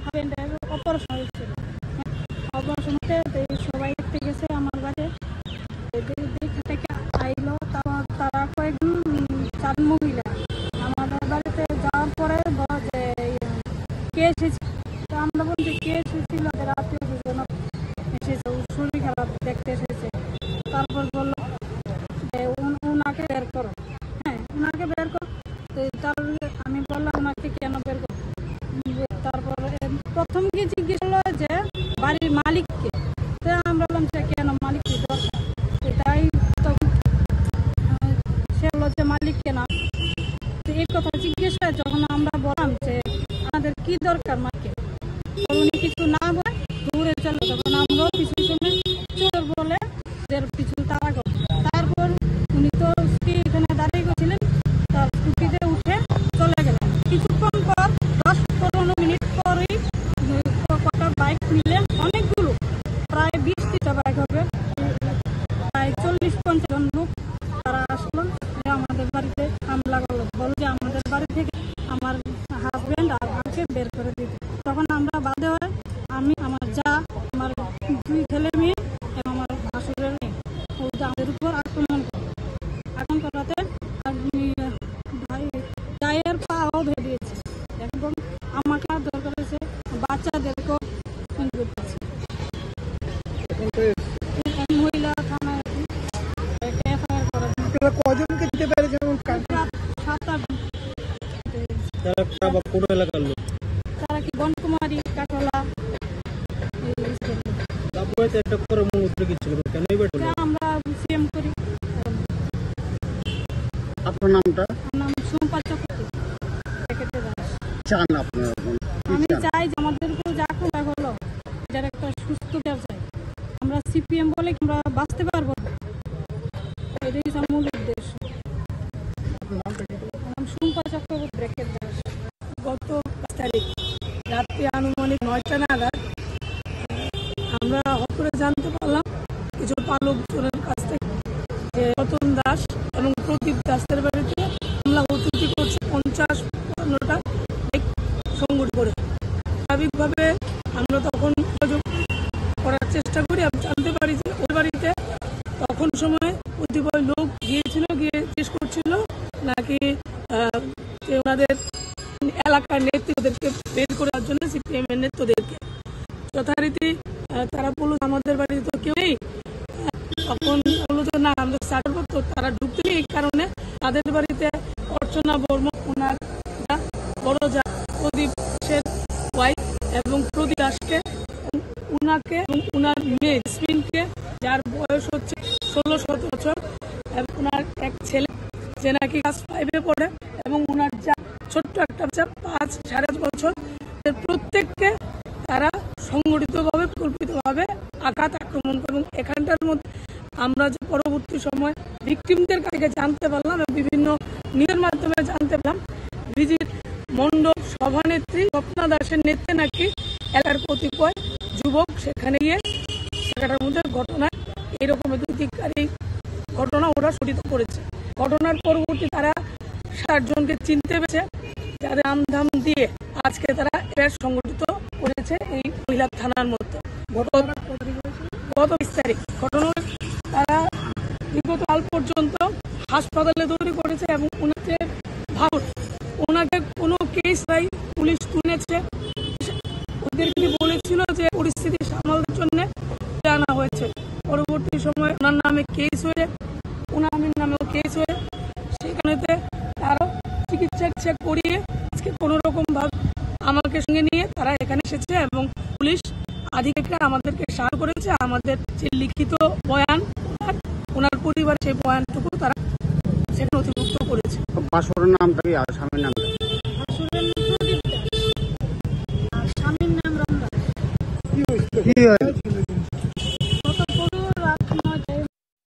হাজবেন্ডের অপারেশন হয়েছিল। অপারেশন হতে সবাই দেখতে গেছে আমার বাড়ি, দেখে থেকে আইলো। তারপর তারা কয়েকজন 4 মহিলা আমাদের বাড়িতে যাওয়ার পরে যে কে এসেছে, তো আমরা বলছি কে এসেছিল, ওদের আত্মীয় স্বজন এসেছে, শরীর খারাপ দেখতে এসেছে। তারপর বললো যে ওনাকে বের করো। হ্যাঁ, ওনাকে বের করো। তারপরে আমি বললাম ওনাকে কেন বের করো। তারপরে প্রথম কি জিজ্ঞেস করলো যে বাড়ির মালিককে। তো আমরা বললাম সে কেন, মালিক কি দরকার। তাই তখন সে বললো যে মালিক কেন। তো এই কথা জিজ্ঞেস করে যখন আমরা বললাম যে আমাদের কি দরকার মাকে, উনি কিছু না বলে দূরে চলে। তখন আমরাও পিছু পিছনে চোর বলে পিছু তাড়া করি। তারপর উনি তো এখানে দাঁড়িয়ে গেছিলেন, তার স্কুটিতে উঠে চলে গেলেন। কিছুক্ষণ পর 10-15 মিনিট পরেই কটা বাইক মিলে অনেকগুলো, প্রায় 20টা বাইক হবে, প্রায় 40-50 জন লোক তারা আসলো। আমাদের বাড়িতে হামলা করলো, বলো যে আমাদের বাড়ি থেকে আমার হাজব্যান্ড আর ভাইকে বের করে দিতে। তখন আমরা বাধ্য হয়, আমি, আমার যা, আমার 2 ছেলে মেয়ে এবং আমার ভাসুরের মেয়ে, আমাদের উপর আক্রমণ করাতে গায়ের পাও ভেঙেছে এবং আমাকে দর করেছে, বাচ্চাদেরকেও করতেছে। মহিলা থানায় এফআইআর করা। কজনকে দিতে পারে? যেমন 7-8 কোন এলাকার লোক? তারা কি বনকুমারী, কাটলা। একটা করে মূল উদ্যোগ ছিল, কেন আমরা সিএম করি। আপনার নামটা? নাম সুম্পা চক্রবর্তী। চান আপনার? আমি চাই যে আমাদের উপর যা আক্রমণ হলো যার একটা সুস্থ বিচার চাই। আমরা সিপিএম বলে আমরা বাঁচতে পারবো না, এটাই মূল উদ্দেশ্য। নাম সুম্পা চক্রবর্তী। গত 5 তারিখ রাত্রি আনুমানিক 9টা নাগাদ আমরা হঠাৎ করে জানতে পারলাম কিছু পালক চোরের কাছ থেকে যে রতন দাস এবং প্রদীপ দাসের বাড়িতে হামলা হুমকি করছে। 50-55টা বাইক সংগঠিত করে। স্বাভাবিকভাবে আমরা তখন যোগাযোগ করার চেষ্টা করি। আমি জানতে পারি যে ওই বাড়িতে তখন সময় কতিপয় লোক গিয়েছিল, গিয়ে জিজ্ঞেস করছিল নাকি ওনাদের এলাকার নেতৃত্বদেরকে বের করার জন্য, সিপিএম এর নেতৃত্বদেরকে। যথারীতি তারা বলল আমাদের বাড়িতে তো কেউ নেই। তখন বললো যে না, আমরা স্টার্ট করতো, তারা ঢুকতে নেই। এই কারণে তাদের বাড়িতে অর্চনা বর্মন, ওনার বড় যা প্রদীপ দাসের ওয়াইফ এবং প্রদীপ দাসকে, উনাকে এবং উনার মেয়ে জেসমিনকে, যার বয়স হচ্ছে 16-17 বছর, এবং ওনার এক ছেলে যে নাকি ক্লাস 5-এ পড়ে, এবং ওনার যা ছোট্ট একটা বাচ্চা 5-5.5 বছর, প্রত্যেককে তারা সংগঠিতভাবে কল্পিতভাবে আঘাত আক্রমণ করে। এবং এখানটার মধ্যে আমরা যে পরবর্তী সময় ভিকটিমদের কাছে জানতে পারলাম এবং বিভিন্ন নিউজের মাধ্যমে জানতে পারলাম, বিজিত মণ্ডল সভানেত্রী স্বপ্না দাসের নেতৃত্বে নাকি এলাকার কতিপয় যুবক সেখানে গিয়ে সেখানটার মধ্যে ঘটনায় এইরকম অধিকারী ঘটনা ওরা সংঘটিত করেছে। ঘটনার পরবর্তী তারা 60 জনকে চিনতে পেরেছে, যাদের আমধাম দিয়ে আজকে তারা এর সংগঠিত করেছে এই মহিলা থানার মধ্যে। গত 20 তারিখ ঘটনা। তারা বিগত কাল পর্যন্ত হাসপাতালে তৈরি করেছে এবং ওনাকে কোনো কেস নাই, পুলিশ তুলেছে। ওদেরকে বলেছিল যে পরিস্থিতি সামালের জন্য আনা হয়েছে। পরবর্তী সময় ওনার নামে কেস হয়ে, ওনার নামেও কেস হয়ে, সেখানেতে তারও চিকিৎসা করিয়ে আজকে কোনোরকম ভাবে আমাকে সঙ্গে নিয়ে তারা এখানে এসেছে এবং পুলিশ আধিকারিকরা আমাদেরকে সাহায্য করেছে। আমাদের যে লিখিত বয়ান, ওনার পরিবার সেই বয়ানটুকু তারা সেখানে নথিভুক্ত করেছে। বাসরের নামটা কি আর স্বামীর নামটা? ভাসুরের প্রদীপ দাস আর স্বামীর নাম রমদাস। কি হয়েছে?